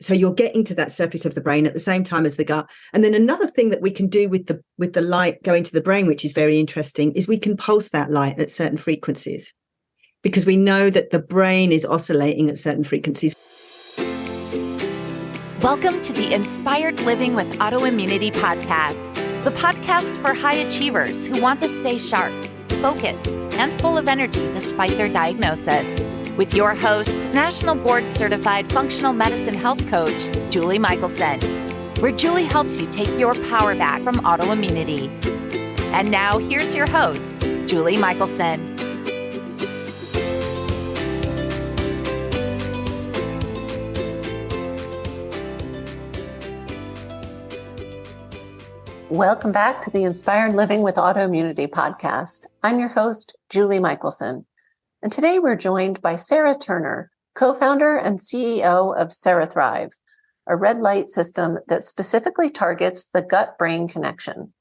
So you're getting to that surface of the brain at the same time as the gut. And then another thing that we can do with the light going to the brain, which is very interesting, is we can pulse that light at certain frequencies, because we know that the brain is oscillating at certain frequencies. Welcome to the Inspired Living with Autoimmunity podcast, the podcast for high achievers who want to stay sharp, focused, and full of energy despite their diagnosis. With your host, National Board Certified Functional Medicine Health Coach, Julie Michelson, where Julie helps you take your power back from autoimmunity. And now here's your host, Julie Michelson. Welcome back to the Inspired Living with Autoimmunity podcast. I'm your host, Julie Michelson. And today we're joined by Sarah Turner, co-founder and CEO of Serothrive, a red light system that specifically targets the gut-brain connection.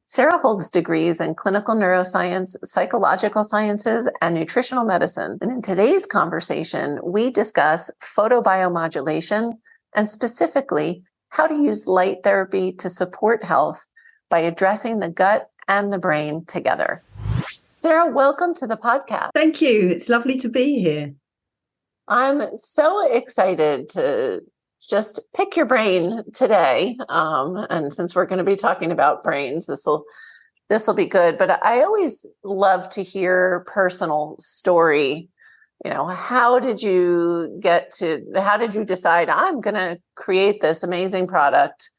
Sarah holds degrees in clinical neuroscience, psychological sciences, and nutritional medicine. And in today's conversation, we discuss photobiomodulation and specifically how to use light therapy to support health by addressing the gut and the brain together. Sarah, welcome to the podcast. Thank you. It's lovely to be here. I'm so excited to just pick your brain today. And since we're going to be talking about brains, this will be good. But I always love to hear personal story. You know, how did you decide I'm going to create this amazing product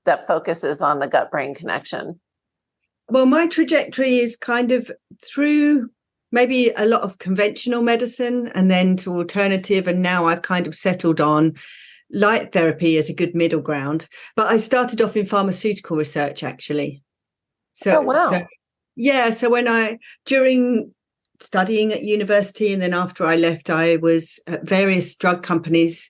that focuses on the gut-brain connection? Well, my trajectory is kind of through maybe a lot of conventional medicine and then to alternative. And now I've kind of settled on light therapy as a good middle ground. But I started off in pharmaceutical research, actually. So when during studying at university and then after I left, I was at various drug companies,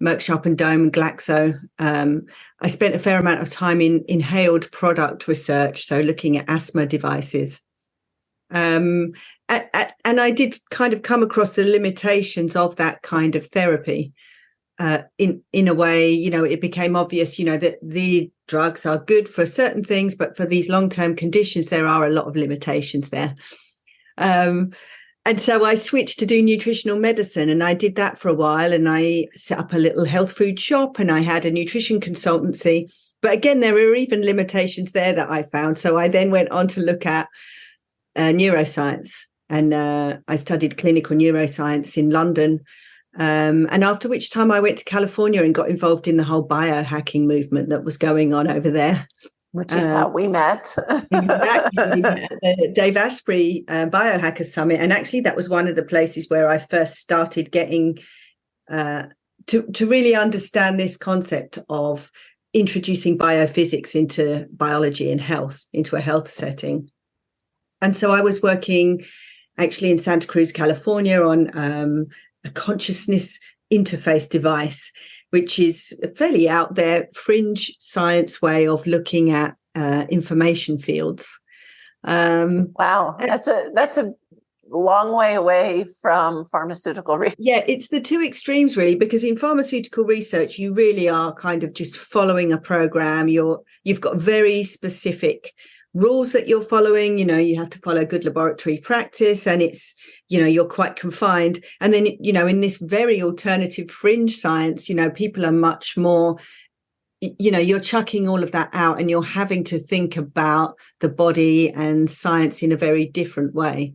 Merck, Sharp and Dohme, and Glaxo. I spent a fair amount of time in inhaled product research, so looking at asthma devices. And I did kind of come across the limitations of that kind of therapy. In a way, you know, it became obvious, you know, that the drugs are good for certain things, but for these long-term conditions, there are a lot of limitations there. And so I switched to do nutritional medicine, and I did that for a while, and I set up a little health food shop, and I had a nutrition consultancy. But again, there were even limitations there that I found. So I then went on to look at neuroscience, and I studied clinical neuroscience in London. And after which time I went to California and got involved in the whole biohacking movement that was going on over there. Which is how we met. Exactly. We met at the Dave Asprey Biohacker Summit. And actually, that was one of the places where I first started getting to really understand this concept of introducing biophysics into biology and health, into a health setting. And so I was working actually in Santa Cruz, California on a consciousness interface device, which is a fairly out there fringe science way of looking at information fields. Wow, that's a long way away from pharmaceutical research. Yeah, it's the two extremes really, because in pharmaceutical research, you really are kind of just following a program. You've got very specific rules that you're following. You know, you have to follow good laboratory practice, and it's, you know, you're quite confined. And then, you know, in this very alternative fringe science, you know, people are much more, you know, you're chucking all of that out and you're having to think about the body and science in a very different way.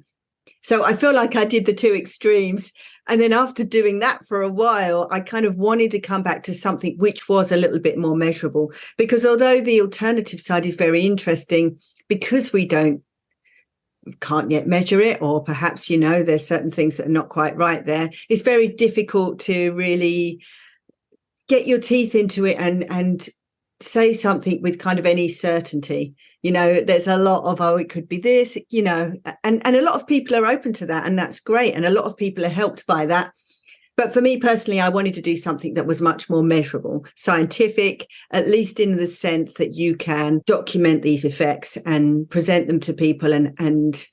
So I feel like I did the two extremes. And then after doing that for a while, I kind of wanted to come back to something which was a little bit more measurable, because although the alternative side is very interesting, because we can't yet measure it, or perhaps, you know, there's certain things that are not quite right there, it's very difficult to really get your teeth into it and say something with kind of any certainty. You know, there's a lot of, it could be this, you know, and a lot of people are open to that, and that's great. And a lot of people are helped by that. But for me personally, I wanted to do something that was much more measurable, scientific, at least in the sense that you can document these effects and present them to people and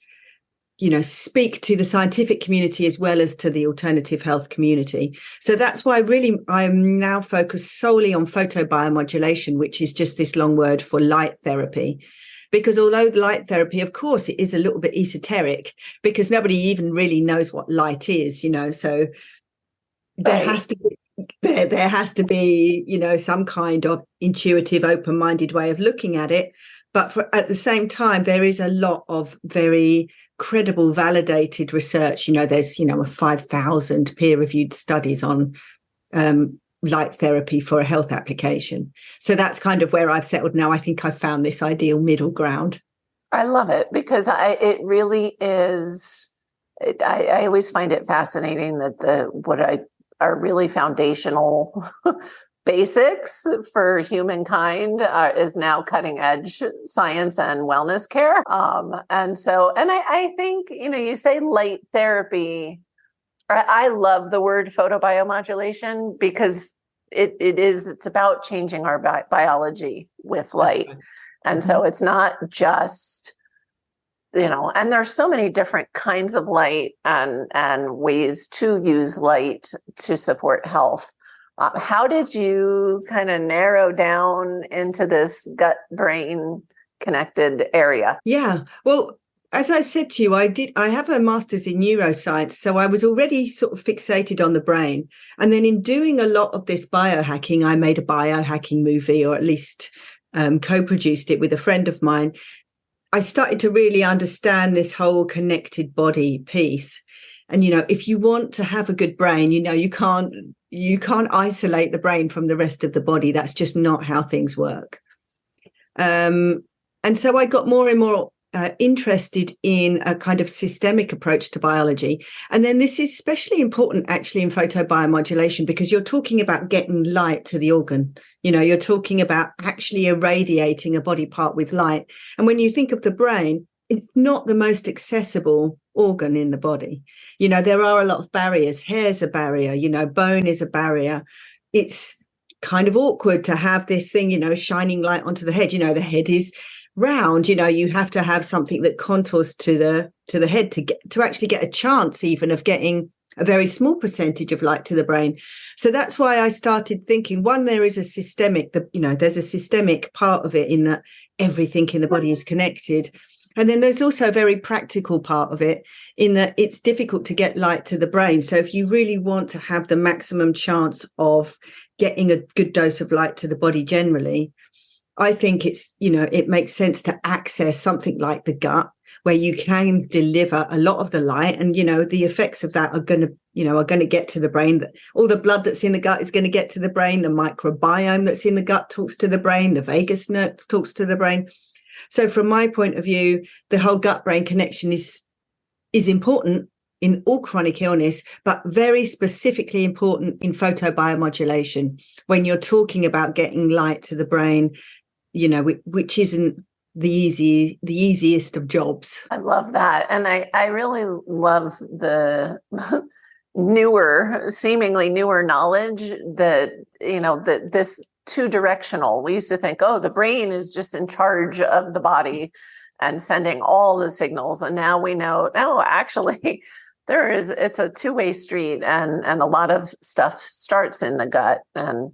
speak to the scientific community as well as to the alternative health community. So that's why really I'm now focused solely on photobiomodulation, which is just this long word for light therapy. Because although light therapy, of course, it is a little bit esoteric because nobody even really knows what light is, so there has to be some kind of intuitive, open-minded way of looking at it. But at the same time, there is a lot of very credible, validated research. There's 5,000 peer-reviewed studies on light therapy for a health application. So that's kind of where I've settled now. I think I've found this ideal middle ground. I love it because it really is. I always find it fascinating that what are really foundational basics for humankind is now cutting edge science and wellness care. And I think, you say light therapy. I love the word photobiomodulation because it's about changing our biology with light. Right. And so it's not just, and there's so many different kinds of light and ways to use light to support health. How did you kind of narrow down into this gut-brain connected area? Yeah, well, as I said to you, I have a master's in neuroscience, so I was already sort of fixated on the brain. And then in doing a lot of this biohacking, I made a biohacking movie, or at least co-produced it with a friend of mine. I started to really understand this whole connected body piece. And, if you want to have a good brain, you can't isolate the brain from the rest of the body. That's just not how things work. And so I got more and more interested in a kind of systemic approach to biology. And then this is especially important actually in photobiomodulation because you're talking about getting light to the organ. You're talking about actually irradiating a body part with light. And when you think of the brain, it's not the most accessible organ in the body. There are a lot of barriers. Hair's a barrier, bone is a barrier. It's kind of awkward to have this thing, shining light onto the head. The head is round, you have to have something that contours to the head to actually get a chance even of getting a very small percentage of light to the brain. So that's why I started thinking, one, there is a systemic, there's a systemic part of it in that everything in the body is connected. And then there's also a very practical part of it in that it's difficult to get light to the brain. So if you really want to have the maximum chance of getting a good dose of light to the body generally, I think it's, it makes sense to access something like the gut where you can deliver a lot of the light and, the effects of that are going to get to the brain. That all the blood that's in the gut is going to get to the brain. The microbiome that's in the gut talks to the brain. The vagus nerve talks to the brain. So from my point of view, the whole gut-brain connection is important in all chronic illness, but very specifically important in photobiomodulation when you're talking about getting light to the brain, which isn't the easiest of jobs. I love that. And I really love the seemingly newer knowledge that, that this two-directional. We used to think, the brain is just in charge of the body and sending all the signals. And now we know, no, actually, it's a two-way street and a lot of stuff starts in the gut. And,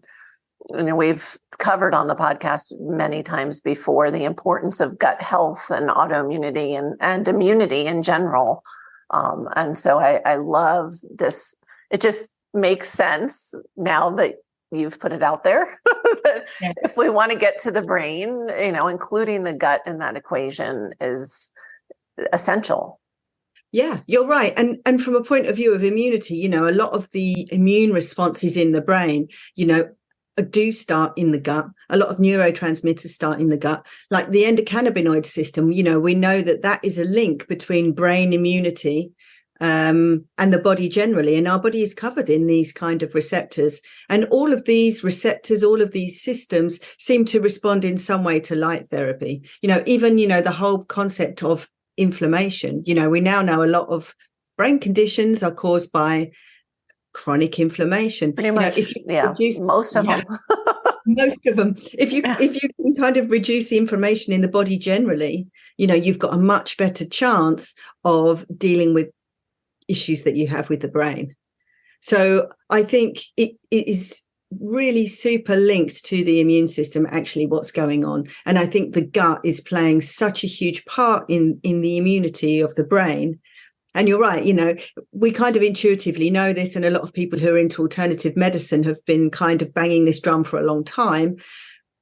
we've covered on the podcast many times before the importance of gut health and autoimmunity and immunity in general. And so I love this. It just makes sense now that you've put it out there. Yeah. If we want to get to the brain, including the gut in that equation is essential. Yeah, you're right. And from a point of view of immunity, a lot of the immune responses in the brain, do start in the gut. A lot of neurotransmitters start in the gut, like the endocannabinoid system. We know that is a link between brain immunity and the body generally. And our body is covered in these kind of receptors. And all of these receptors, all of these systems seem to respond in some way to light therapy. Even, the whole concept of inflammation. We now know a lot of brain conditions are caused by chronic inflammation. Pretty much, most of them. Most of them. If you can kind of reduce the inflammation in the body generally, you've got a much better chance of dealing with issues that you have with the brain. So I think it is really super linked to the immune system, actually, what's going on. And I think the gut is playing such a huge part in the immunity of the brain. And you're right, we kind of intuitively know this, and a lot of people who are into alternative medicine have been kind of banging this drum for a long time.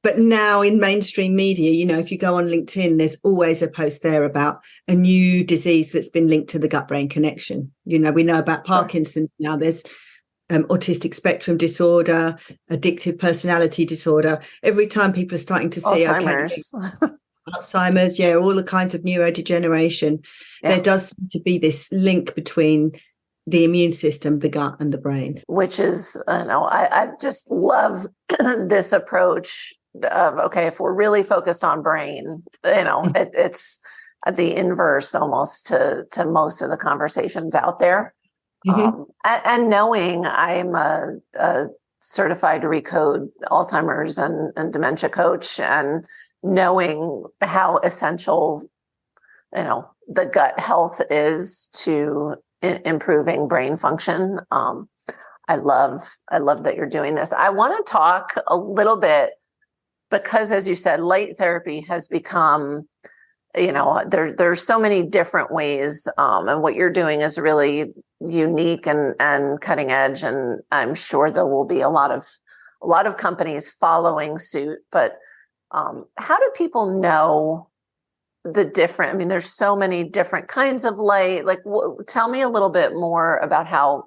But now in mainstream media, if you go on LinkedIn, there's always a post there about a new disease that's been linked to the gut-brain connection. We know about Parkinson's now. There's autistic spectrum disorder, addictive personality disorder. Every time people are starting to see Alzheimer's, all the kinds of neurodegeneration, there does seem to be this link between the immune system, the gut, and the brain. Which is, I just love this approach of, okay, if we're really focused on brain, it's the inverse almost to most of the conversations out there. Mm-hmm. And knowing I'm a certified recode Alzheimer's and dementia coach, and knowing how essential, the gut health is to improving brain function. I love that you're doing this. I want to talk a little bit, because as you said, light therapy has become, there's so many different ways, and what you're doing is really unique and cutting edge. And I'm sure there will be a lot of companies following suit, but how do people know the different? I mean, there's so many different kinds of light. Like, tell me a little bit more about how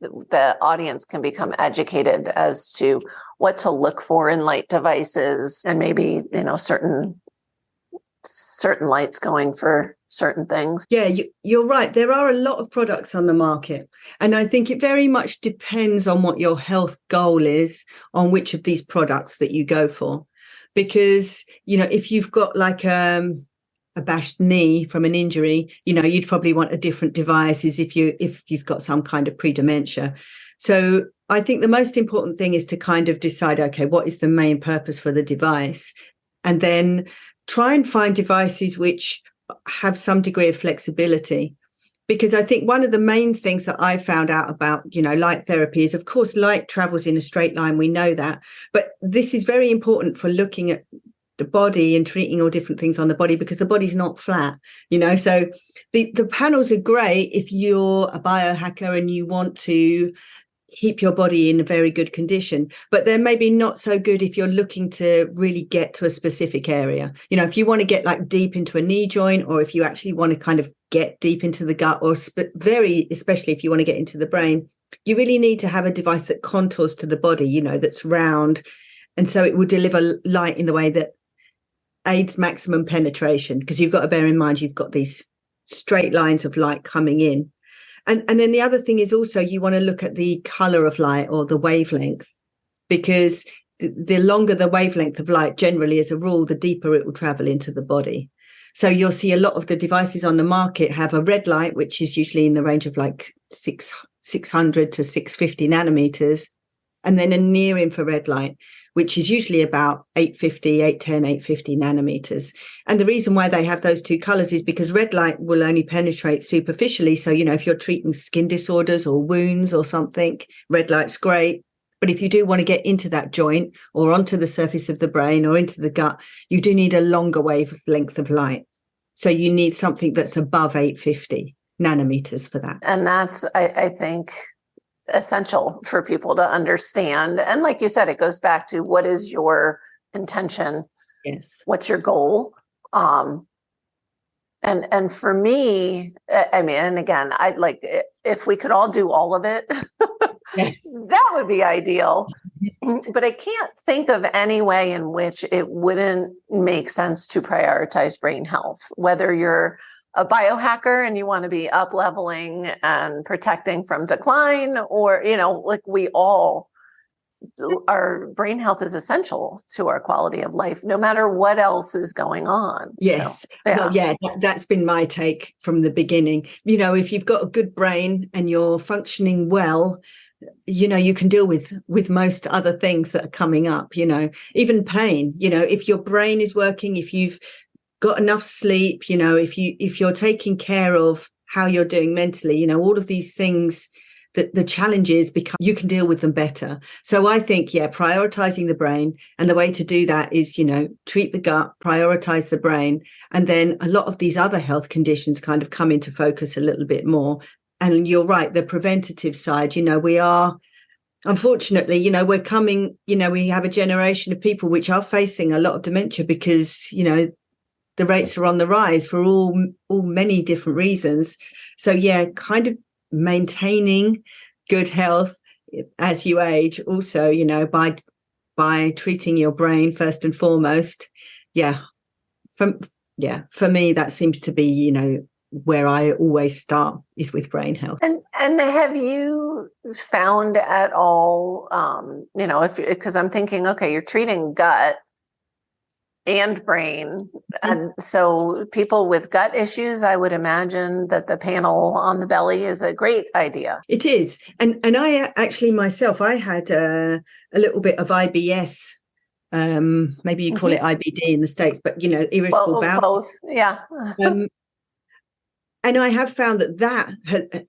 the audience can become educated as to what to look for in light devices, and maybe, certain lights going for certain things. Yeah, you're right. There are a lot of products on the market. And I think it very much depends on what your health goal is, on which of these products that you go for. Because, if you've got like a bashed knee from an injury, you'd probably want a different device as if you've got some kind of pre-dementia. So I think the most important thing is to kind of decide, okay, what is the main purpose for the device? And then try and find devices which have some degree of flexibility. Because I think one of the main things that I found out about, light therapy is, of course, light travels in a straight line. We know that. But this is very important for looking at the body and treating all different things on the body, because the body's not flat, So the panels are great if you're a biohacker and you want to keep your body in a very good condition, but they're maybe not so good if you're looking to really get to a specific area. If you want to get like deep into a knee joint, or if you actually want to kind of get deep into the gut, or especially if you want to get into the brain, you really need to have a device that contours to the body, that's round. And so it will deliver light in the way that aids maximum penetration, because you've got to bear in mind, you've got these straight lines of light coming in. And then the other thing is also you want to look at the color of light, or the wavelength, because the longer the wavelength of light, generally as a rule, the deeper it will travel into the body. So you'll see a lot of the devices on the market have a red light, which is usually in the range of like 600 to 650 nanometers, and then a near infrared light, which is usually about 850, 810, 850 nanometers. And the reason why they have those two colors is because red light will only penetrate superficially. So, if you're treating skin disorders or wounds or something, red light's great. But if you do want to get into that joint or onto the surface of the brain or into the gut, you do need a longer wavelength of light. So you need something that's above 850 nanometers for that. And that's, I think, essential for people to understand. And like you said, it goes back to, what is your intention? Yes. What's your goal? And for me, I mean, and again, I'd like, if we could all do all of it, yes, that would be ideal. But I can't think of any way in which it wouldn't make sense to prioritize brain health, whether you're a biohacker and you want to be up leveling and protecting from decline, or, like we all, our brain health is essential to our quality of life, no matter what else is going on. Yes. So, yeah. Well, yeah, that's been my take from the beginning. If you've got a good brain and you're functioning well, you can deal with most other things that are coming up, even pain, if your brain is working, if you've got enough sleep, if you're taking care of how you're doing mentally, all of these things, that the challenges become, you can deal with them better. So I think, prioritizing the brain, and the way to do that is, treat the gut, prioritize the brain. And then a lot of these other health conditions kind of come into focus a little bit more. And you're right, the preventative side, we are, unfortunately, we're coming, we have a generation of people which are facing a lot of dementia because, the rates are on the rise for all many different reasons. So, kind of maintaining good health as you age also, by treating your brain first and foremost. For me, that seems to be, where I always start is with brain health. And have you found at all, because I'm thinking, okay, you're treating gut and brain. And so people with gut issues, I would imagine that the panel on the belly is a great idea. It is. And I actually myself, I had a little bit of IBS. Maybe you call it IBD in the States, but, irritable bowel. Both, yeah. And I have found that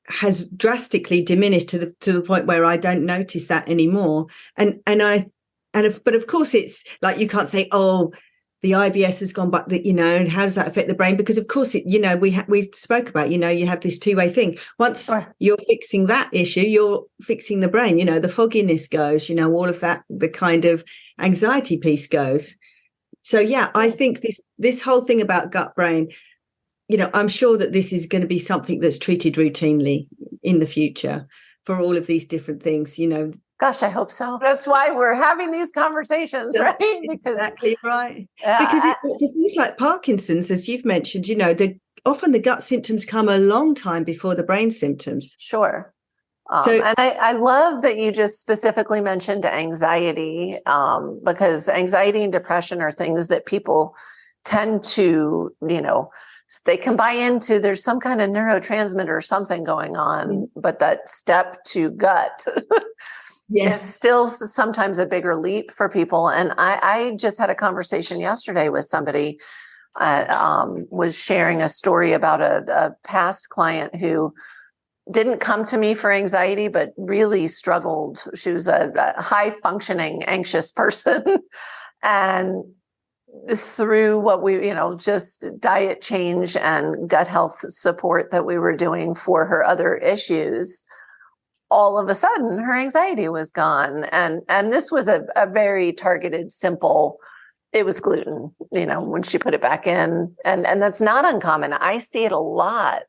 has drastically diminished to the point where I don't notice that anymore. But of course, it's like, you can't say, oh, the IBS has gone back, and how does that affect the brain? Because of course, we spoke about, you have this two-way thing. Once you're fixing that issue, you're fixing the brain, the fogginess goes, all of that, the kind of anxiety piece goes. So, I think this whole thing about gut brain, I'm sure that this is going to be something that's treated routinely in the future for all of these different things, Gosh, I hope so. That's why we're having these conversations, right? Because, exactly right. Because for things like Parkinson's, as you've mentioned, often the gut symptoms come a long time before the brain symptoms. Sure. And I love that you just specifically mentioned anxiety, because anxiety and depression are things that people tend to, they can buy into. There's some kind of neurotransmitter or something going on, but that step to gut is still sometimes a bigger leap for people. And I just had a conversation yesterday with somebody, was sharing a story about a past client who didn't come to me for anxiety, but really struggled. She was a high functioning, anxious person. And through what we, just diet change and gut health support that we were doing for her other issues, all of a sudden her anxiety was gone. And this was a very targeted, simple, it was gluten, when she put it back in. And that's not uncommon. I see it a lot.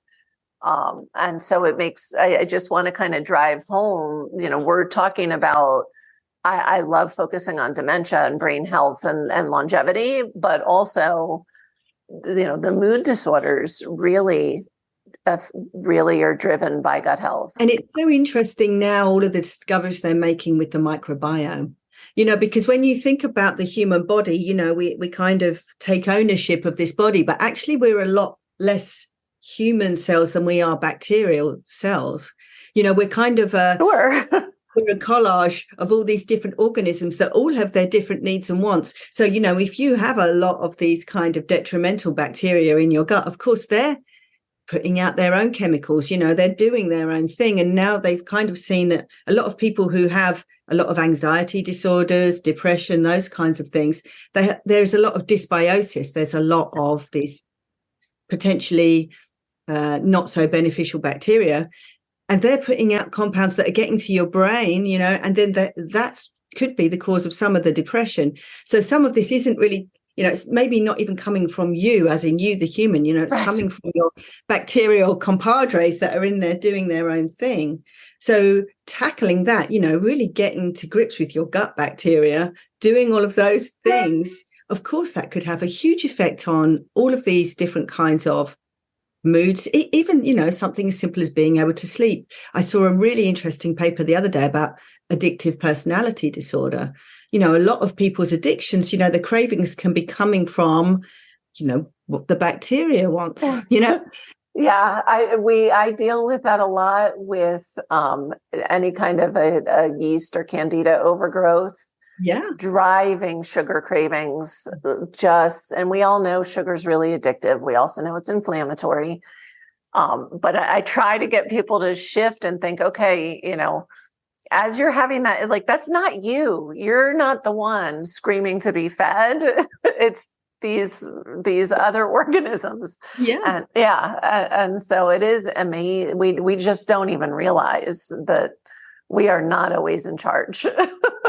And so it makes, I just want to kind of drive home, we're talking about, I love focusing on dementia and brain health and longevity, but also, the mood disorders really are driven by gut health. And it's so interesting now, all of the discoveries they're making with the microbiome, because when you think about the human body, we kind of take ownership of this body, but actually we're a lot less human cells than we are bacterial cells. We're kind of Sure. We're a collage of all these different organisms that all have their different needs and wants. So, if you have a lot of these kind of detrimental bacteria in your gut, of course, they're putting out their own chemicals, they're doing their own thing. And now they've kind of seen that a lot of people who have a lot of anxiety disorders, depression, those kinds of things, there's a lot of dysbiosis. There's a lot of these potentially not so beneficial bacteria. And they're putting out compounds that are getting to your brain, and then that's could be the cause of some of the depression. So some of this isn't really, it's maybe not even coming from you, as in you, the human, it's right. coming from your bacterial compadres that are in there doing their own thing. So tackling that, really getting to grips with your gut bacteria, doing all of those things, of course, that could have a huge effect on all of these different kinds of moods, even, something as simple as being able to sleep. I saw a really interesting paper the other day about addictive personality disorder. A lot of people's addictions, the cravings can be coming from, what the bacteria wants, Yeah, I deal with that a lot with any kind of a yeast or candida overgrowth. Yeah. Driving sugar cravings, and we all know sugar's really addictive. We also know it's inflammatory. But I try to get people to shift and think, okay, as you're having that, like, that's not you. You're not the one screaming to be fed. It's these other organisms. Yeah. And so it is amazing. We just don't even realize that we are not always in charge.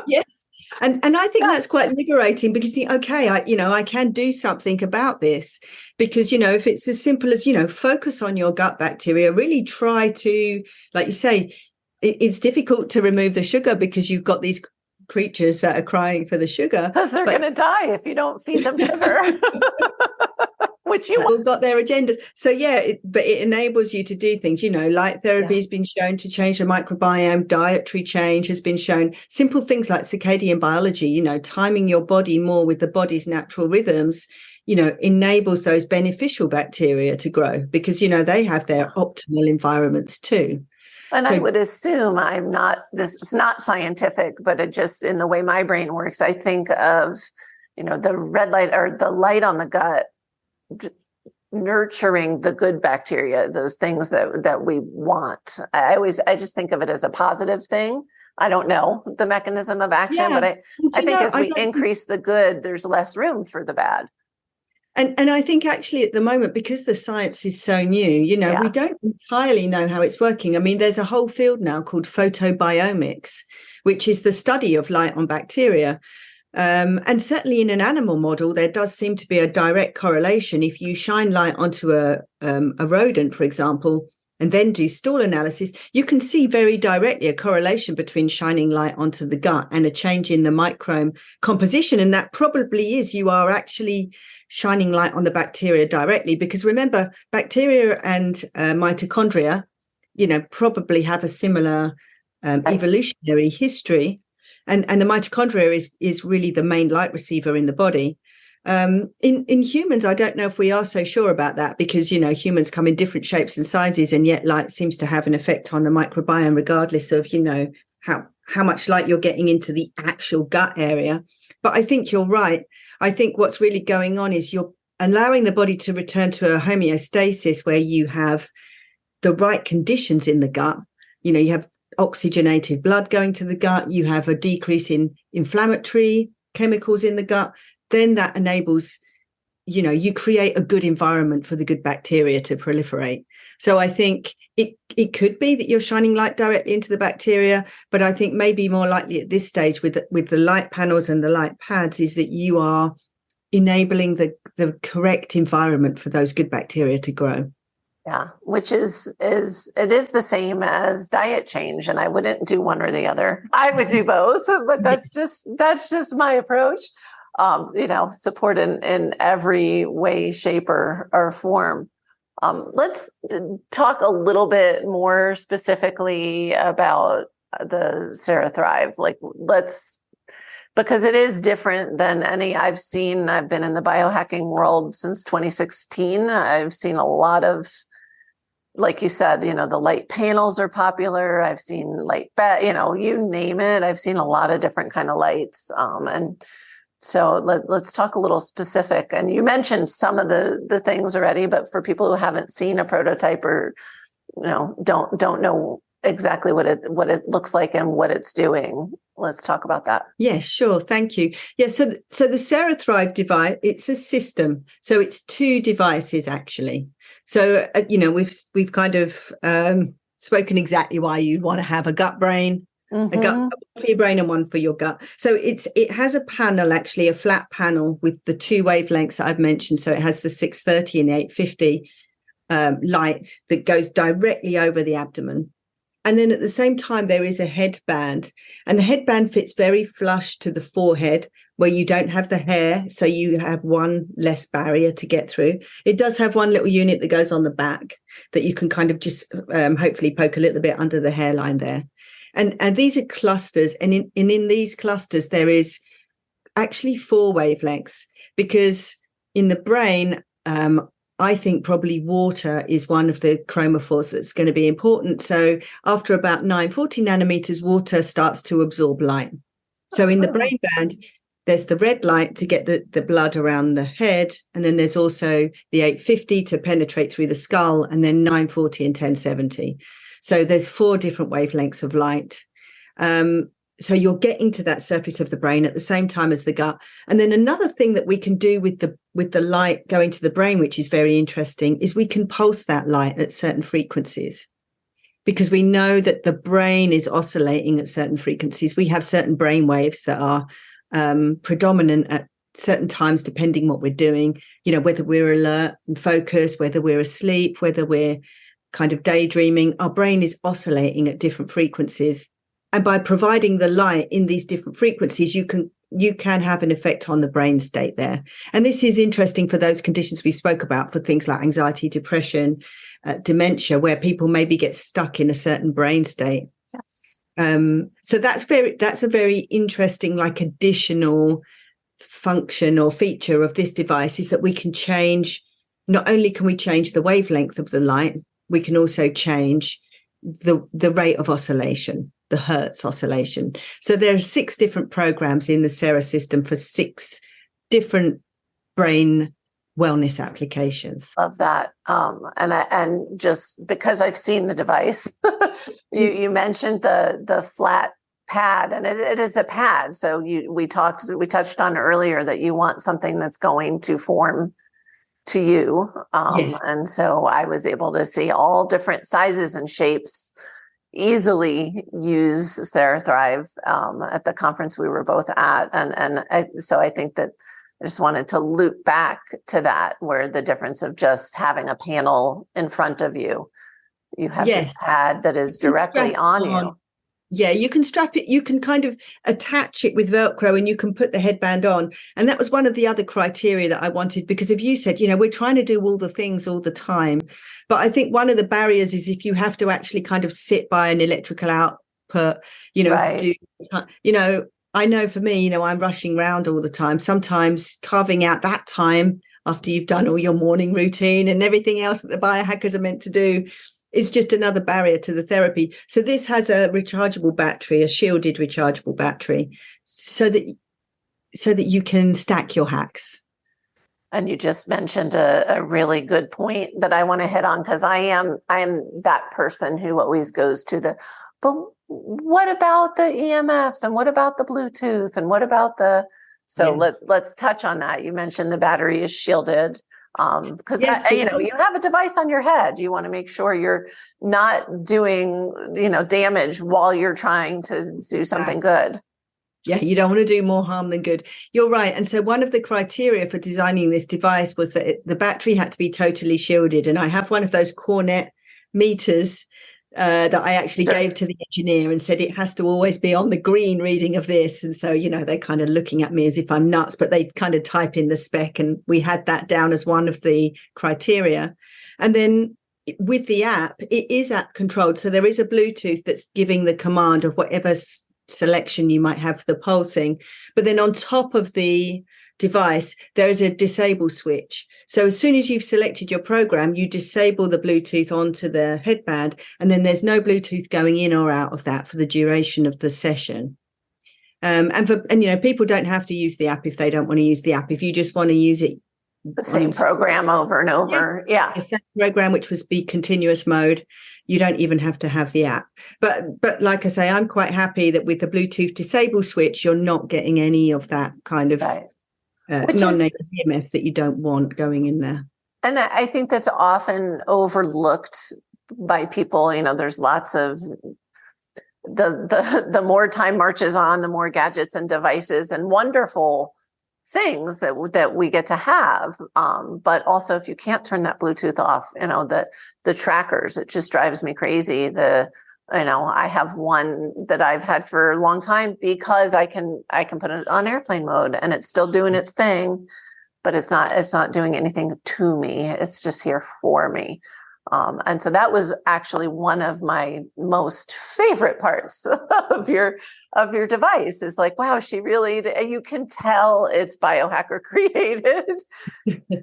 Yes. And I think that's quite liberating, because you think, okay, I can do something about this, because, if it's as simple as, focus on your gut bacteria, really try to, like you say, it's difficult to remove the sugar because you've got these creatures that are crying for the sugar. Because they're going to die if you don't feed them sugar. Which you all got their agendas. So but it enables you to do things, light therapy has been shown to change the microbiome, dietary change has been shown, simple things like circadian biology, timing your body more with the body's natural rhythms, enables those beneficial bacteria to grow, because, they have their optimal environments too. And I would assume this is not scientific, but it just, in the way my brain works, I think of, the red light or the light on the gut nurturing the good bacteria, those things that we want. I just think of it as a positive thing. I don't know the mechanism of action, but I think as we increase the good, there's less room for the bad. And I think actually at the moment, because the science is so new, we don't entirely know how it's working. I mean, there's a whole field now called photobiomics, which is the study of light on bacteria. And certainly in an animal model, there does seem to be a direct correlation. If you shine light onto a rodent, for example, and then do stool analysis, you can see very directly a correlation between shining light onto the gut and a change in the microbiome composition. And that probably is, you are actually shining light on the bacteria directly, because remember, bacteria and mitochondria, probably have a similar evolutionary history. And the mitochondria is really the main light receiver in the body. In humans, I don't know if we are so sure about that, because, humans come in different shapes and sizes, and yet light seems to have an effect on the microbiome, regardless of, how much light you're getting into the actual gut area. But I think you're right. I think what's really going on is you're allowing the body to return to a homeostasis where you have the right conditions in the gut. You have oxygenated blood going to the gut, you have a decrease in inflammatory chemicals in the gut, then that enables, you create a good environment for the good bacteria to proliferate. So I think it could be that you're shining light directly into the bacteria, but I think maybe more likely at this stage with the light panels and the light pads is that you are enabling the correct environment for those good bacteria to grow. Yeah, which is the same as diet change, and I wouldn't do one or the other. I would do both, but that's just my approach. Support in every way, shape, or form. Let's talk a little bit more specifically about the Serothrive. Because it is different than any I've seen. I've been in the biohacking world since 2016. I've seen a lot of, like you said, the light panels are popular. I've seen light you name it. I've seen a lot of different kind of lights. And so let's talk a little specific. And you mentioned some of the things already, but for people who haven't seen a prototype or, don't know exactly what it looks like and what it's doing, let's talk about that. Yes, sure. Thank you. Yeah. So the Serothrive device, it's a system. So it's two devices actually. So, we've kind of spoken exactly why you'd want to have a gut brain, a gut for your brain and one for your gut. So it has a panel, actually, a flat panel with the two wavelengths that I've mentioned. So it has the 630 and the 850 light that goes directly over the abdomen. And then at the same time, there is a headband, and the headband fits very flush to the forehead where you don't have the hair. So you have one less barrier to get through. It does have one little unit that goes on the back that you can kind of just hopefully poke a little bit under the hairline there. And these are clusters. And in these clusters, there is actually 4 wavelengths, because in the brain, I think probably water is one of the chromophores that's going to be important. So after about 940 nanometers, water starts to absorb light. So in the brain band, there's the red light to get the blood around the head. And then there's also the 850 to penetrate through the skull, and then 940 and 1070. So there's 4 different wavelengths of light. So you're getting to that surface of the brain at the same time as the gut. And then another thing that we can do with the light going to the brain, which is very interesting, is we can pulse that light at certain frequencies, because we know that the brain is oscillating at certain frequencies. We have certain brain waves that are predominant at certain times, depending what we're doing, whether we're alert and focused, whether we're asleep, whether we're kind of daydreaming. Our brain is oscillating at different frequencies. And by providing the light in these different frequencies, you can have an effect on the brain state there. And this is interesting for those conditions we spoke about, for things like anxiety, depression, dementia, where people maybe get stuck in a certain brain state. Yes. So that's a very interesting, like, additional function or feature of this device, is that we can change. Not only can we change the wavelength of the light, we can also change the rate of oscillation, the Hertz oscillation. So there are 6 different programs in the Sera system for 6 different brain wellness applications. Love that. And just because I've seen the device, you mentioned the flat pad, and it is a pad. So we touched on earlier that you want something that's going to form to you. Yes. And so I was able to see all different sizes and shapes, easily use Serothrive at the conference we were both at. So I think that I just wanted to loop back to that, where the difference of just having a panel in front of you. You have this pad that is directly on you. Yeah, you can strap it, you can kind of attach it with Velcro, and you can put the headband on. And that was one of the other criteria that I wanted, because if you said, we're trying to do all the things all the time. But I think one of the barriers is if you have to actually kind of sit by an electrical output, Right. I know for me, I'm rushing around all the time. Sometimes carving out that time after you've done all your morning routine and everything else that the biohackers are meant to do is just another barrier to the therapy. So this has a rechargeable battery, a shielded rechargeable battery, so that you can stack your hacks. And you just mentioned a really good point that I want to hit on, because I am that person who always goes to but what about the EMFs, and what about the Bluetooth, and what about let's touch on that. You mentioned the battery is shielded. Because you have a device on your head. You want to make sure you're not doing, damage while you're trying to do something good. Yeah, you don't want to do more harm than good. You're right. And so one of the criteria for designing this device was that the battery had to be totally shielded. And I have one of those Cornet meters that I actually gave to the engineer and said it has to always be on the green reading of this. And so, they're kind of looking at me as if I'm nuts, but they kind of type in the spec, and we had that down as one of the criteria. And then with the app, it is app controlled. So there is a Bluetooth that's giving the command of whatever selection you might have for the pulsing. But then on top of the device, there is a disable switch. So as soon as you've selected your program, you disable the Bluetooth onto the headband, and then there's no Bluetooth going in or out of that for the duration of the session. And people don't have to use the app if they don't want to use the app. If you just want to use it, the same program over and over. Yeah. The same program, which was be continuous mode. You don't even have to have the app. But like I say, I'm quite happy that with the Bluetooth disable switch, you're not getting any of that kind of non-native EMF that you don't want going in there. And I think that's often overlooked by people. There's lots of the more time marches on, the more gadgets and devices and wonderful things that we get to have. But also, if you can't turn that Bluetooth off, the trackers, it just drives me crazy. I have one that I've had for a long time because I can put it on airplane mode and it's still doing its thing, but it's not doing anything to me. It's just here for me. And so that was actually one of my most favorite parts of your device is like, wow, she really, you can tell it's biohacker created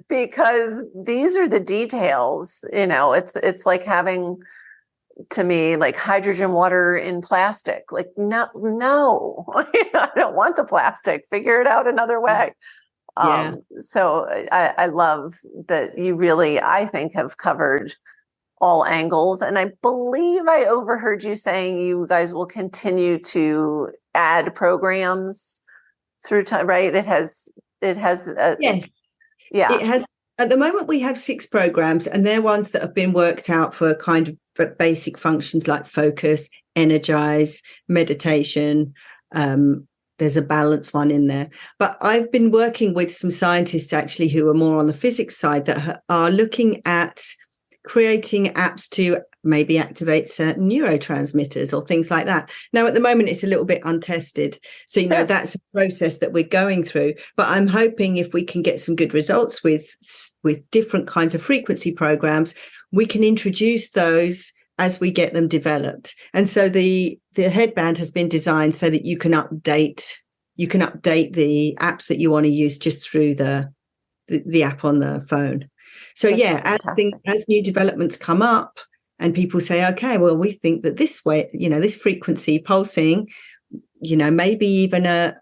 because these are the details, it's like having, to me, like hydrogen water in plastic, like, no, I don't want the plastic, figure it out another way. Yeah. So I love that you really, I think, have covered all angles. And I believe I overheard you saying you guys will continue to add programs through time, right? It has, Yes. Yeah. It has. At the moment, we have 6 programs, and they're ones that have been worked out for kind of basic functions like focus, energize, meditation. There's a balance one in there. But I've been working with some scientists actually who are more on the physics side that are looking at creating apps to maybe activate certain neurotransmitters or things like that. Now, at the moment, it's a little bit untested. So, that's a process that we're going through. But I'm hoping if we can get some good results with different kinds of frequency programs, we can introduce those as we get them developed. And so the headband has been designed so that you can update the apps that you want to use just through the app on the phone. So That's as new developments come up and people say, okay, well, we think that this way, this frequency pulsing, maybe even a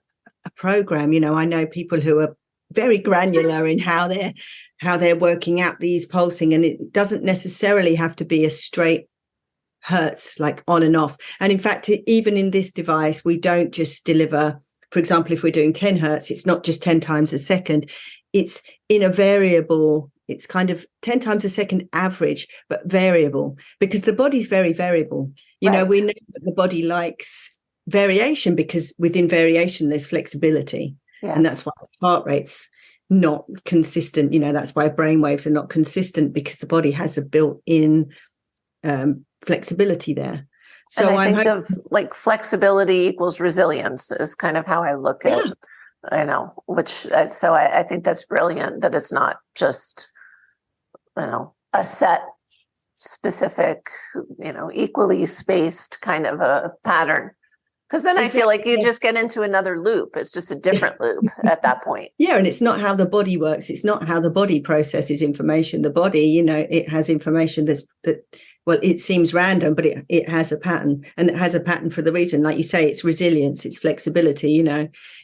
program, I know people who are very granular in how they're working out these pulsing, and it doesn't necessarily have to be a straight hertz, like on and off. And in fact, even in this device, we don't just deliver, for example, if we're doing 10 hertz, it's not just 10 times a second. It's in a variable, it's kind of 10 times a second average, but variable, because the body's very variable. We know that the body likes variation because within variation, there's flexibility. Yes. And that's why heart rate's not consistent. That's why brain waves are not consistent, because the body has a built-in flexibility there. So and I think of like flexibility equals resilience is kind of how I look at so I think that's brilliant that it's not just, a set specific, equally spaced kind of a pattern. Because then I feel like you just get into another loop. It's just a different loop at that point. Yeah, and it's not how the body works. It's not how the body processes information. The body, it has information it seems random, but it has a pattern, and it has a pattern for the reason, like you say, it's resilience, it's flexibility.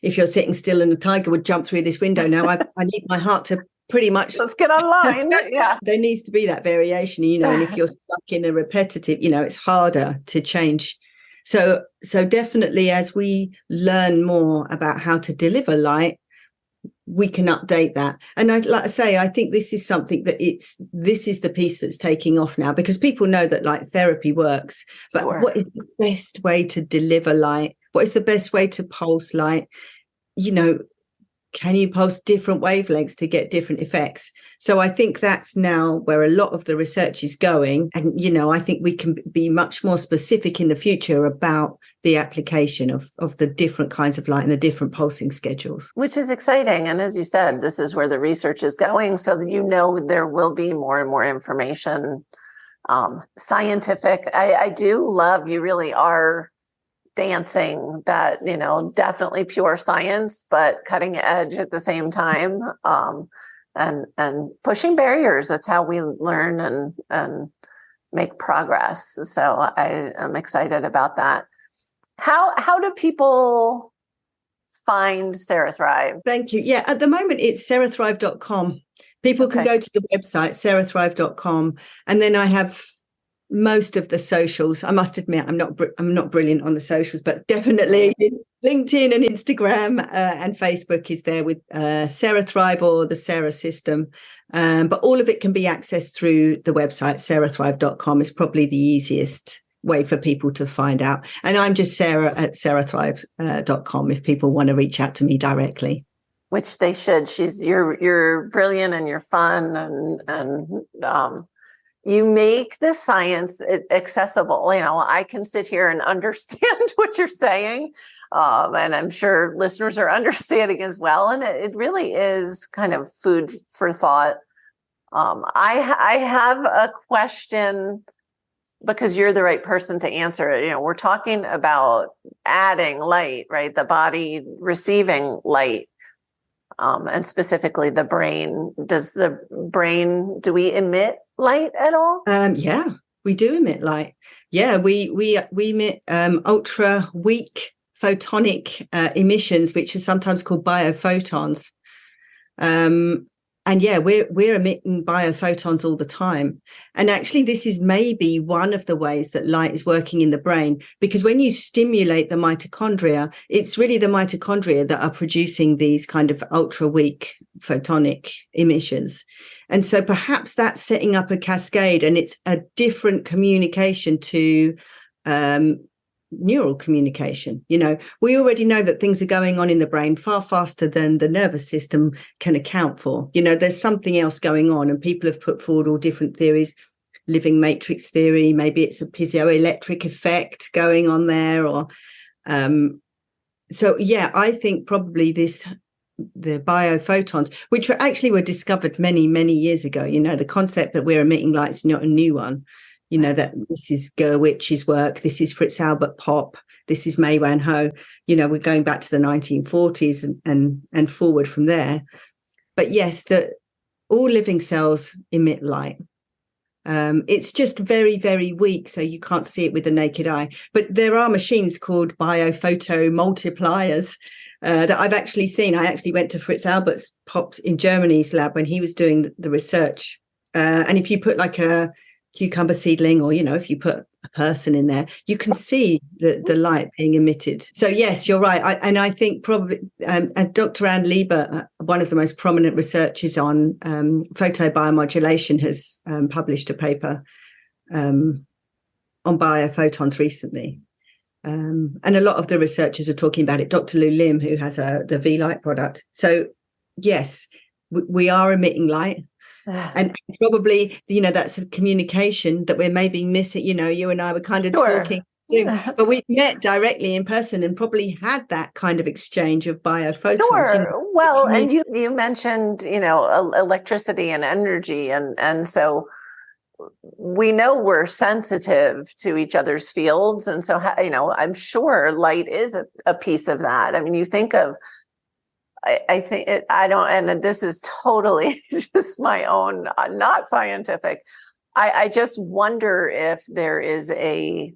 If you're sitting still and a tiger would jump through this window, now I need my heart to pretty much let's get online. Yeah, there needs to be that variation, and if you're stuck in a repetitive, it's harder to change. So definitely, as we learn more about how to deliver light, we can update that. And like I say, I think this is something that this is the piece that's taking off now, because people know that light therapy works. But what is the best way to deliver light? What is the best way to pulse light? Can you pulse different wavelengths to get different effects? So I think that's now where a lot of the research is going. And, I think we can be much more specific in the future about the application of the different kinds of light and the different pulsing schedules. Which is exciting. And as you said, this is where the research is going, so that there will be more and more information, scientific. I do love, you really are dancing that, definitely pure science, but cutting edge at the same time, and pushing barriers. That's how we learn and make progress. So I am excited about that. How do people find Serothrive? Thank you. Yeah, at the moment it's serothrive.com. People can go to the website serothrive.com, and then I have most of the socials. I must admit, I'm not brilliant on the socials, but definitely LinkedIn and Instagram and Facebook is there with Serothrive or the Sera system. But all of it can be accessed through the website. Serothrive.com is probably the easiest way for people to find out. And I'm just Sarah at serothrive.com if people want to reach out to me directly. Which they should. You're brilliant and you're fun and you make the science accessible. I can sit here and understand what you're saying. And I'm sure listeners are understanding as well. And it really is kind of food for thought I have a question, because you're the right person to answer it. We're talking about adding light, right? The body receiving light, and specifically the brain. Do we emit light at all? Yeah, we do emit light. Yeah, we emit ultra weak photonic emissions, which are sometimes called biophotons. And yeah, we're emitting biophotons all the time. And actually, this is maybe one of the ways that light is working in the brain, because when you stimulate the mitochondria, it's really the mitochondria that are producing these kind of ultra weak photonic emissions. And so perhaps that's setting up a cascade, and it's a different communication to neural communication. We already know that things are going on in the brain far faster than the nervous system can account for. There's something else going on, and people have put forward all different theories, living matrix theory, maybe it's a piezoelectric effect going on there, or so yeah, I think probably the biophotons, which were discovered many, many years ago. The concept that we're emitting light is not a new one. That this is Gurwich's work, this is Fritz Albert Popp, this is Mei Wan Ho. We're going back to the 1940s and forward from there. But yes, all living cells emit light. It's just very, very weak, so you can't see it with the naked eye. But there are machines called biophotomultipliers that I've actually seen. I actually went to Fritz Albert Popp in Germany's lab when he was doing the research. And if you put like a cucumber seedling, or if you put a person in there, you can see the light being emitted. So yes, you're right. I think probably Dr. Anne Lieber, one of the most prominent researchers on photobiomodulation, has published a paper on biophotons recently, and a lot of the researchers are talking about it. Dr. Lou Lim, who has the V-Light product. So yes, we are emitting light. And probably, that's a communication that we're maybe missing. You and I were kind of talking, but we met directly in person and probably had that kind of exchange of biophotons. Sure. Well, and you mentioned, electricity and energy. And so we know we're sensitive to each other's fields. And so, I'm sure light is a piece of that. I mean, you think of, I think and this is totally just my own, not scientific. I just wonder if there is a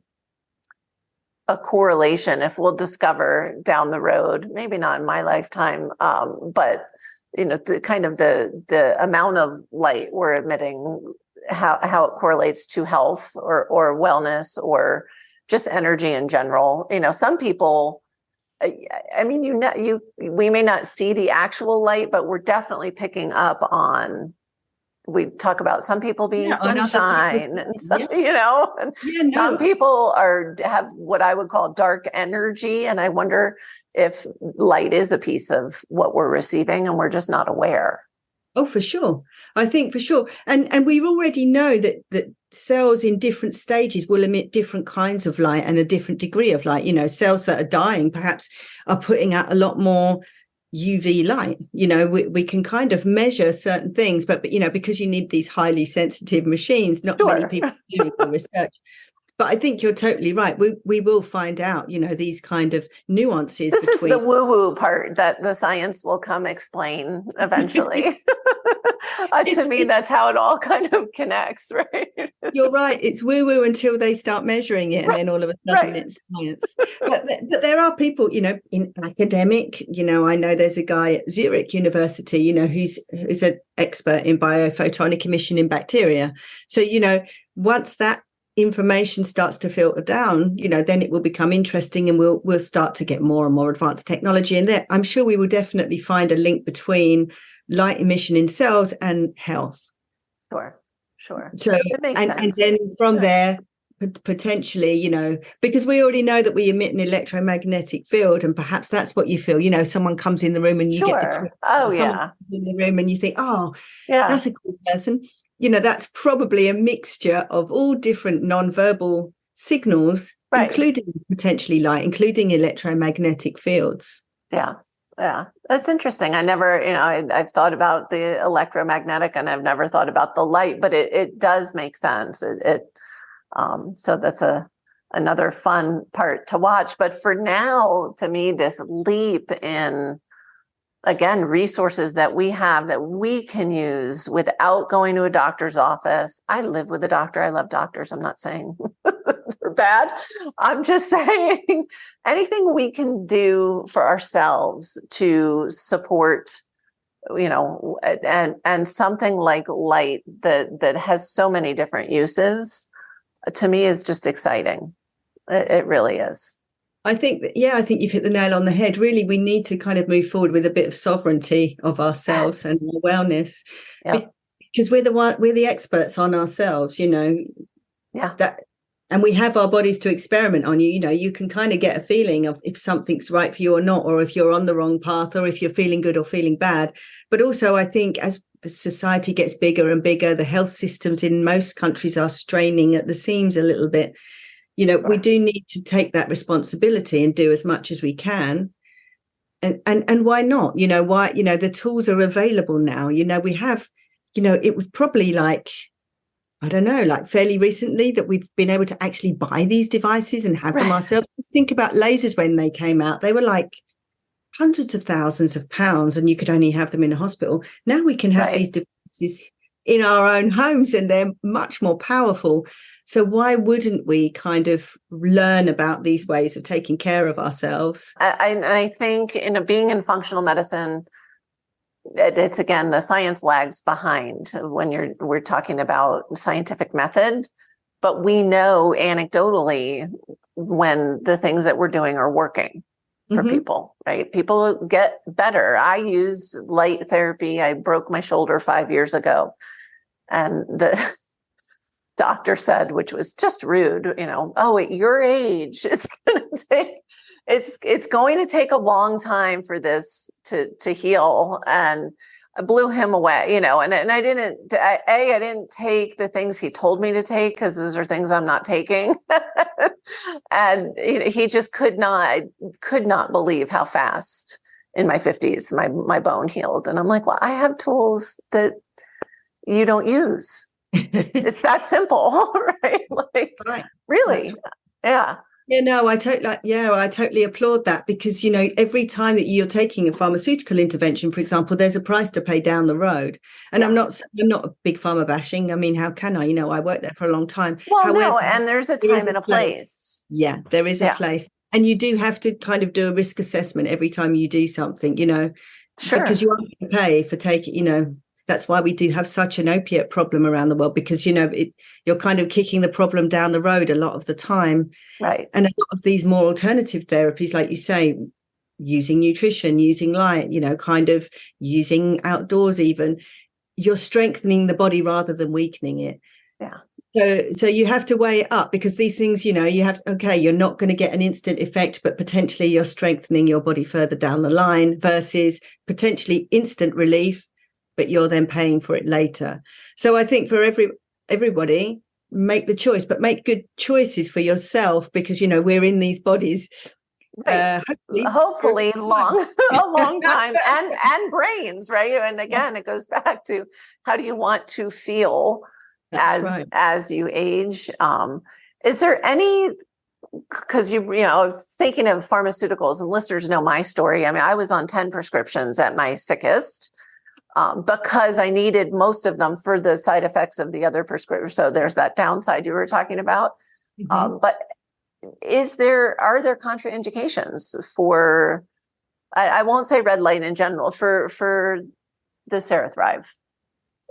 correlation, if we'll discover down the road, maybe not in my lifetime, but the kind of the amount of light we're emitting, how it correlates to health or wellness or just energy in general. Some people, I mean, we may not see the actual light, but we're definitely picking up on. We talk about some people being sunshine, and some, some people have what I would call dark energy, and I wonder if light is a piece of what we're receiving, and we're just not aware. Oh, for sure. I think for sure. And we already know that cells in different stages will emit different kinds of light and a different degree of light. Cells that are dying perhaps are putting out a lot more UV light. We can kind of measure certain things, but because you need these highly sensitive machines, not many people doing the research. But I think you're totally right. We will find out, these kind of nuances. This is the woo-woo part that the science will come explain eventually. To me, that's how it all kind of connects, right? You're right. It's woo-woo until they start measuring it, and then all of a sudden it's science. But there are people, in academic, I know there's a guy at Zurich University, who's an expert in biophotonic emission in bacteria. So, once that information starts to filter down, then it will become interesting, and we'll start to get more and more advanced technology. And there, I'm sure we will definitely find a link between light emission in cells and health. Sure. So, and then from there, potentially, because we already know that we emit an electromagnetic field, and perhaps that's what you feel. Someone comes in the room and you get the in the room and you think, that's a cool person. That's probably a mixture of all different nonverbal signals, including potentially light, including electromagnetic fields. Yeah. Yeah, that's interesting. I never, I've thought about the electromagnetic and I've never thought about the light, but it does make sense. So that's another fun part to watch. But for now, to me, this leap in, again, resources that we have that we can use without going to a doctor's office. I live with a doctor. I love doctors. I'm not saying they're bad. I'm just saying anything we can do for ourselves to support, and something like light that has so many different uses, to me is just exciting. It really is. I think you've hit the nail on the head. Really, we need to kind of move forward with a bit of sovereignty of ourselves and our wellness, because we're the experts on ourselves, and we have our bodies to experiment on. You can kind of get a feeling of if something's right for you or not, or if you're on the wrong path, or if you're feeling good or feeling bad. But also, I think as the society gets bigger and bigger, the health systems in most countries are straining at the seams a little bit. We do need to take that responsibility and do as much as we can. And why not? The tools are available now. We have, it was probably fairly recently that we've been able to actually buy these devices and have them ourselves. Just think about lasers when they came out. They were like hundreds of thousands of pounds and you could only have them in a hospital. Now we can have these devices in our own homes and they're much more powerful. So why wouldn't we kind of learn about these ways of taking care of ourselves? I think being in functional medicine, it's again, the science lags behind when we're talking about scientific method, but we know anecdotally when the things that we're doing are working for people, right? People get better. I use light therapy. I broke my shoulder 5 years ago. And the doctor said, which was just rude, at your age, it's going to take a long time for this to heal. And I blew him away, and I didn't take the things he told me to take because those are things I'm not taking. And he just could not believe how fast in my 50s my bone healed. And I'm like, well, I have tools that you don't use. It's that simple, right? Really? Right. Yeah. Yeah, no, I totally applaud that because, every time that you're taking a pharmaceutical intervention, for example, there's a price to pay down the road. And I'm not a big pharma bashing. I mean, how can I? I worked there for a long time. Well, however, and there's a time and a place. Yeah, there is a place. And you do have to kind of do a risk assessment every time you do something, Sure. Because you are going to pay for taking, that's why we do have such an opiate problem around the world, because, you're kind of kicking the problem down the road a lot of the time. Right. And a lot of these more alternative therapies, like you say, using nutrition, using light, kind of using outdoors even, you're strengthening the body rather than weakening it. Yeah. So you have to weigh it up because these things, you're not going to get an instant effect, but potentially you're strengthening your body further down the line versus potentially instant relief, but you're then paying for it later. So I think for everybody, make the choice, but make good choices for yourself because, we're in these bodies. Hopefully a long time and brains, right? And again, it goes back to how do you want to feel as you age? Is there any, because I was thinking of pharmaceuticals and listeners know my story. I mean, I was on 10 prescriptions at my sickest. Because I needed most of them for the side effects of the other prescriptions. So there's that downside you were talking about. But are there contraindications for, I won't say red light in general, for the Serothrive?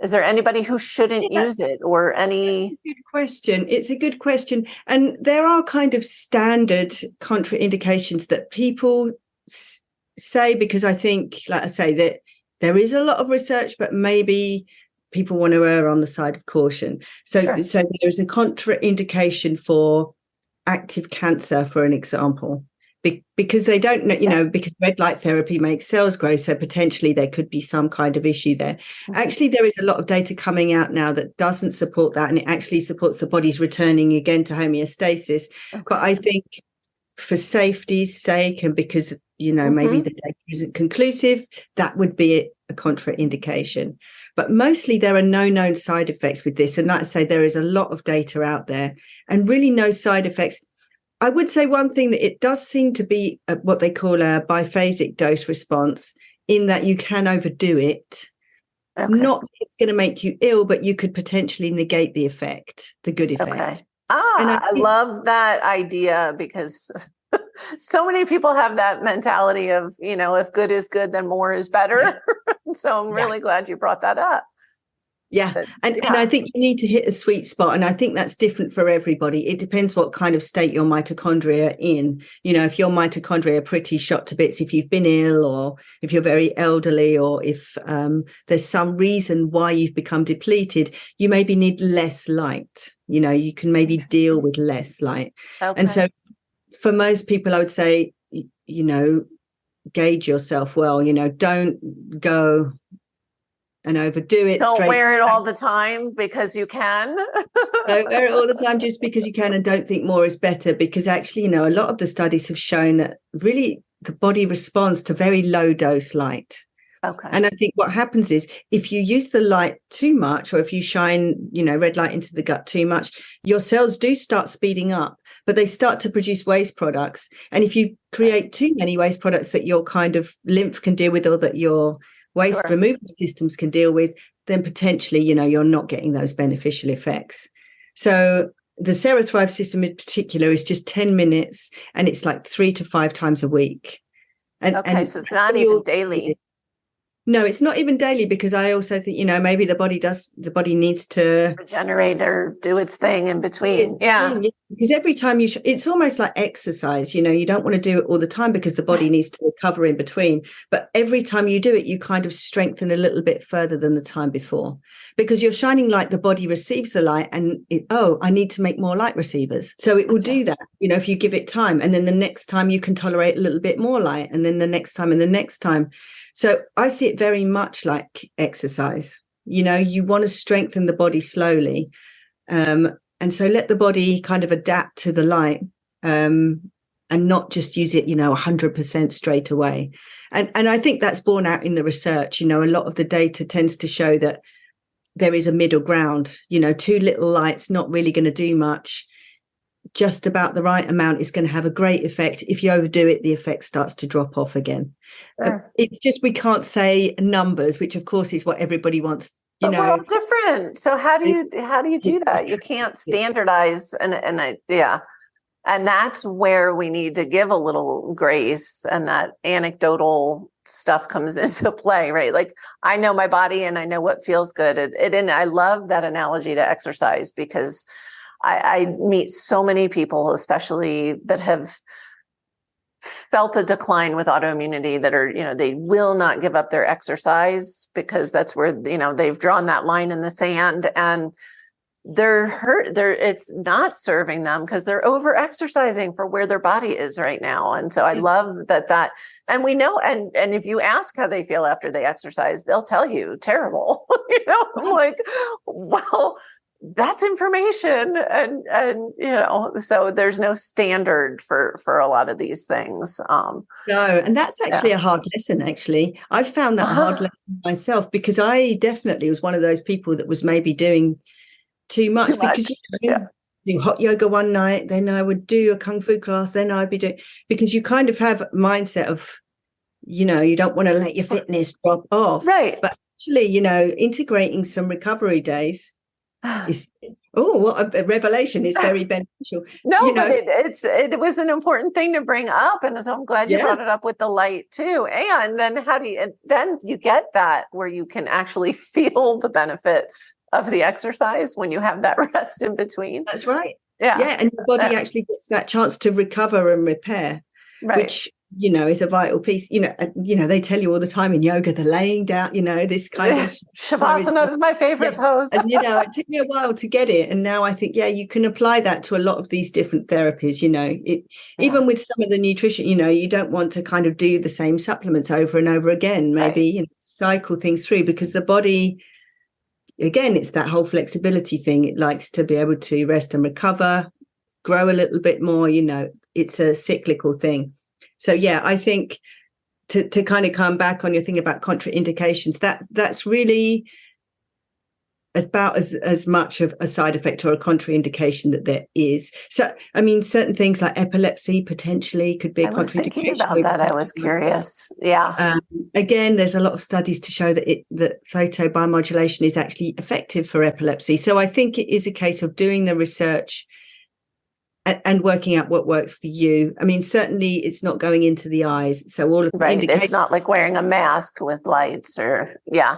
Is there anybody who shouldn't use it or any? That's a good question. It's a good question. And there are kind of standard contraindications that people say, because I think, like I say, that there is a lot of research, but maybe people want to err on the side of caution. So there's a contraindication for active cancer, for an example, because they don't know, because red light therapy makes cells grow. So potentially there could be some kind of issue there. Actually, there is a lot of data coming out now that doesn't support that. And it actually supports the body's returning again to homeostasis. But I think for safety's sake and because, maybe the data isn't conclusive, that would be a contraindication. But mostly there are no known side effects with this. And like I say, there is a lot of data out there and really no side effects. I would say one thing, that it does seem to be what they call a biphasic dose response, in that you can overdo it. Okay. Not that it's going to make you ill, but you could potentially negate the effect, the good effect. Okay. I love that idea, because so many people have that mentality of, if good is good, then more is better. Yes. So I'm really glad you brought that up. Yeah. And I think you need to hit a sweet spot. And I think that's different for everybody. It depends what kind of state your mitochondria are in. If your mitochondria are pretty shot to bits, if you've been ill, or if you're very elderly, or if there's some reason why you've become depleted, you maybe need less light. You can maybe deal with less light. Okay. And so for most people, I would say, gauge yourself well. Don't go and overdo it. Don't wear it all the time because you can. Don't wear it all the time just because you can, and don't think more is better, because actually, a lot of the studies have shown that really the body responds to very low dose light. Okay. And I think what happens is, if you use the light too much, or if you shine, red light into the gut too much, your cells do start speeding up, but they start to produce waste products. And if you create too many waste products that your kind of lymph can deal with, or that your waste removal systems can deal with, then potentially, you're not getting those beneficial effects. So the Serothrive system in particular is just 10 minutes, and it's like 3 to 5 times a week. So it's not even daily. No, it's not even daily, because I also think, maybe the body needs to regenerate or do its thing in between. Because every time it's almost like exercise, you don't want to do it all the time, because the body needs to recover in between. But every time you do it, you kind of strengthen a little bit further than the time before, because you're shining light, the body receives the light, and I need to make more light receivers. So it will do that, if you give it time. And then the next time you can tolerate a little bit more light, and then the next time and the next time. So I see it very much like exercise. You want to strengthen the body slowly. And so let the body kind of adapt to the light, and not just use it, 100% straight away. And I think that's borne out in the research. A lot of the data tends to show that there is a middle ground. Too little light's not really going to do much. Just about the right amount is going to have a great effect. If you overdo it, the effect starts to drop off again. Sure. It's just, we can't say numbers, which of course is what everybody wants. We're all different. So how do you do that? You can't standardize, and that's where we need to give a little grace, and that anecdotal stuff comes into play, right? Like, I know my body and I know what feels good. And I love that analogy to exercise, because I meet so many people, especially that have felt a decline with autoimmunity, that are, they will not give up their exercise, because that's where, they've drawn that line in the sand, and they're hurt. It's not serving them, because they're over exercising for where their body is right now. And so I love that, and we know, and if you ask how they feel after they exercise, they'll tell you terrible. I'm like, well, that's information. And so there's no standard for a lot of these things. No, and that's actually a hard lesson. Actually, I've found that a hard lesson myself, because I definitely was one of those people that was maybe doing too much. Because do hot yoga one night, then I would do a kung fu class, then I'd be doing, because you kind of have a mindset of, you don't want to let your fitness drop off. Right. But actually, integrating some recovery days is, what a revelation, is very beneficial. But it was an important thing to bring up, and so I'm glad you brought it up with the light too. And then then you get that where you can actually feel the benefit of the exercise when you have that rest in between. That's right. Yeah, and your body actually gets that chance to recover and repair, which is a vital piece. They tell you all the time in yoga, the laying down, this kind of Shavasana is my favorite pose. And it took me a while to get it, and now I think you can apply that to a lot of these different therapies. Even with some of the nutrition, you don't want to kind of do the same supplements over and over again. Maybe cycle things through, because the body, again, it's that whole flexibility thing. It likes to be able to rest and recover, grow a little bit more. It's a cyclical thing. So yeah, I think to kind of come back on your thing about contraindications, that's really about as much of a side effect or a contraindication that there is. So, I mean, certain things like epilepsy potentially could be a contraindication. I was thinking about that. I was curious. Yeah. Again, there's a lot of studies to show that photobiomodulation is actually effective for epilepsy. So I think it is a case of doing the research and working out what works for you. I mean, certainly it's not going into the eyes. So all of the It's not like wearing a mask with lights or Yeah.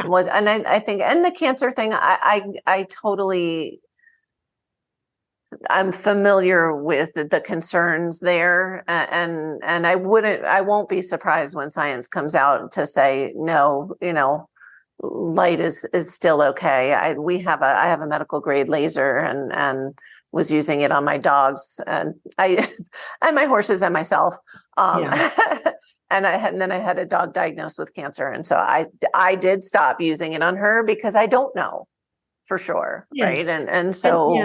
Well, and I think, and the cancer thing, I totally, I'm familiar with the concerns there, and I won't be surprised when science comes out to say no, light is still okay. I have a medical grade laser and was using it on my dogs and and my horses and myself. And then I had a dog diagnosed with cancer. And so I did stop using it on her because I don't know for sure. Yes. Right. And so,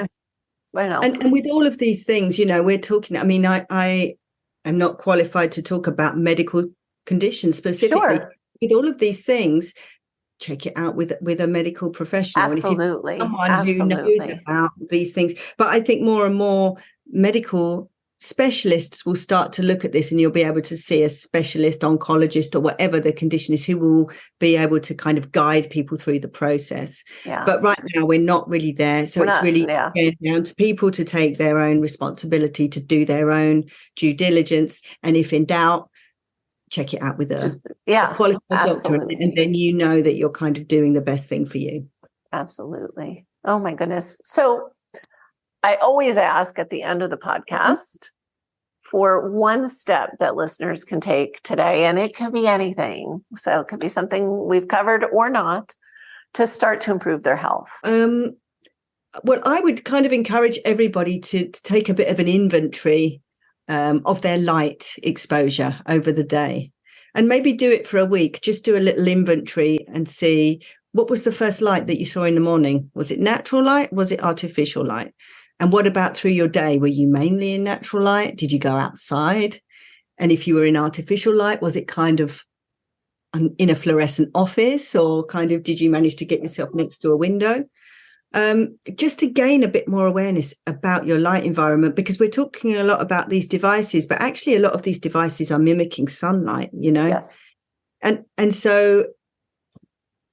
I know. And with all of these things, we're talking, I mean, I am not qualified to talk about medical conditions specifically. Sure. With all of these things, check it out with a medical professional. Absolutely. And if someone who knows about these things. But I think more and more medical specialists will start to look at this, and you'll be able to see a specialist oncologist or whatever the condition is who will be able to kind of guide people through the process. Yeah. But right now we're not really there. So it's really down to people to take their own responsibility, to do their own due diligence. And if in doubt, check it out with a qualified doctor. And then you know that you're kind of doing the best thing for you. Absolutely. Oh my goodness. So I always ask at the end of the podcast for one step that listeners can take today, and it could be anything. So it could be something we've covered or not, to start to improve their health. Well, I would kind of encourage everybody to take a bit of an inventory of their light exposure over the day, and maybe do it for a week. Just do a little inventory and see, what was the first light that you saw in the morning? Was it natural light? Was it artificial light? And what about through your day? Were you mainly in natural light? Did you go outside? And if you were in artificial light, was it kind of in a fluorescent office, or kind of did you manage to get yourself next to a window? Just to gain a bit more awareness about your light environment, because we're talking a lot about these devices, but actually a lot of these devices are mimicking sunlight, Yes. And so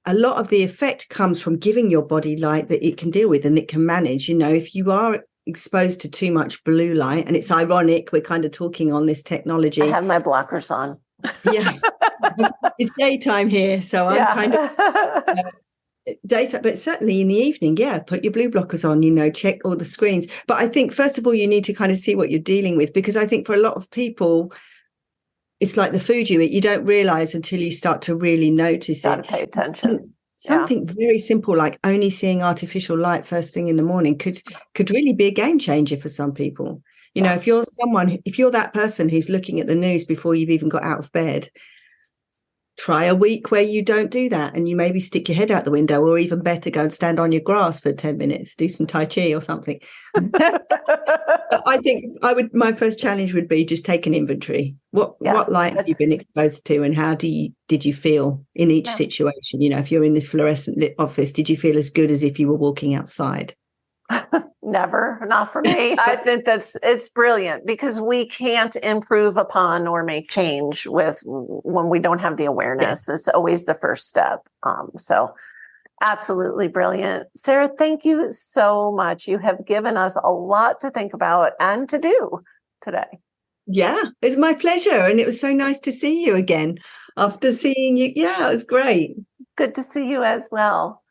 a lot of the effect comes from giving your body light that it can deal with and it can manage. If you are exposed to too much blue light, and it's ironic, we're kind of talking on this technology. I have my blockers on. Yeah. It's daytime here, so I'm kind of daytime, but certainly in the evening, put your blue blockers on, check all the screens. But I think, first of all, you need to kind of see what you're dealing with, because I think for a lot of people, it's like the food you eat. You don't realize until you start to really notice it. Got to pay attention. Something very simple like only seeing artificial light first thing in the morning could really be a game changer for some people. If you're that person who's looking at the news before you've even got out of bed, try a week where you don't do that, and you maybe stick your head out the window, or even better, go and stand on your grass for 10 minutes, do some Tai Chi or something. I think my first challenge would be just take an inventory. What light have you been exposed to, and how did you feel in each situation? If you're in this fluorescent lit office, did you feel as good as if you were walking outside? Never, not for me. I think it's brilliant, because we can't improve upon or make change when we don't have the awareness. It's always the first step. So absolutely brilliant. Sarah, thank you so much. You have given us a lot to think about and to do today. Yeah, it's my pleasure. And it was so nice to see you again after seeing you. Yeah, it was great. Good to see you as well.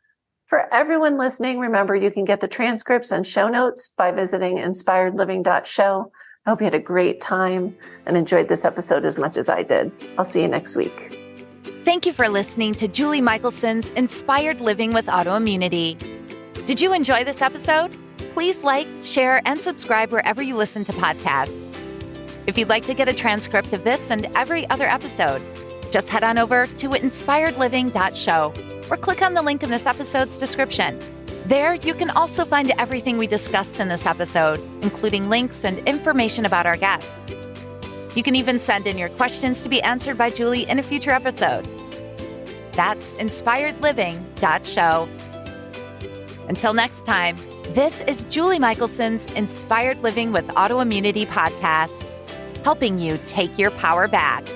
For everyone listening, remember you can get the transcripts and show notes by visiting inspiredliving.show. I hope you had a great time and enjoyed this episode as much as I did. I'll see you next week. Thank you for listening to Julie Michelson's Inspired Living with Autoimmunity. Did you enjoy this episode? Please like, share, and subscribe wherever you listen to podcasts. If you'd like to get a transcript of this and every other episode, just head on over to inspiredliving.show or click on the link in this episode's description. There, you can also find everything we discussed in this episode, including links and information about our guest. You can even send in your questions to be answered by Julie in a future episode. That's inspiredliving.show. Until next time, this is Julie Michelson's Inspired Living with Autoimmunity podcast, helping you take your power back.